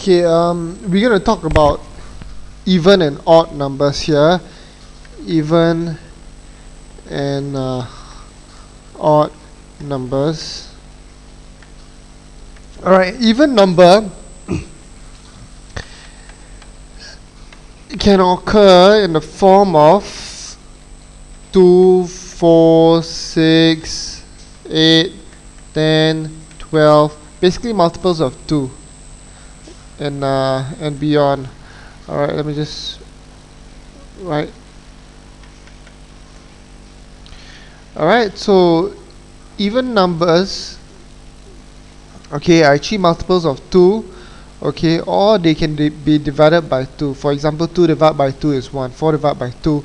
Okay, we're going to talk about even and odd numbers here. Even and odd numbers. Alright, even number can occur in the form of 2, 4, 6, 8, 10, 12, basically multiples of 2 and beyond. Alright, let me just write. Alright, so even numbers, okay, are actually multiples of 2, okay, or they can be divided by 2. For example, 2 divided by 2 is 1, 4 divided by 2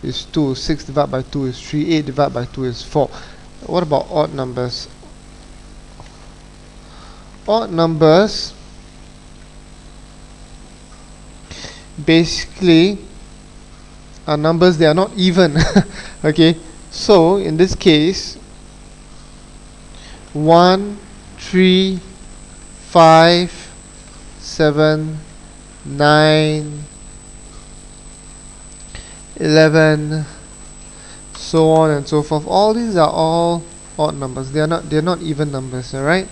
is 2, 6 divided by 2 is 3, 8 divided by 2 is 4. What about odd numbers? Odd numbers basically are numbers that are not even. Okay, so in this case 1, 3, 5, 7, 9, 11, so on and so forth. All these are all odd numbers. They're not even numbers, alright?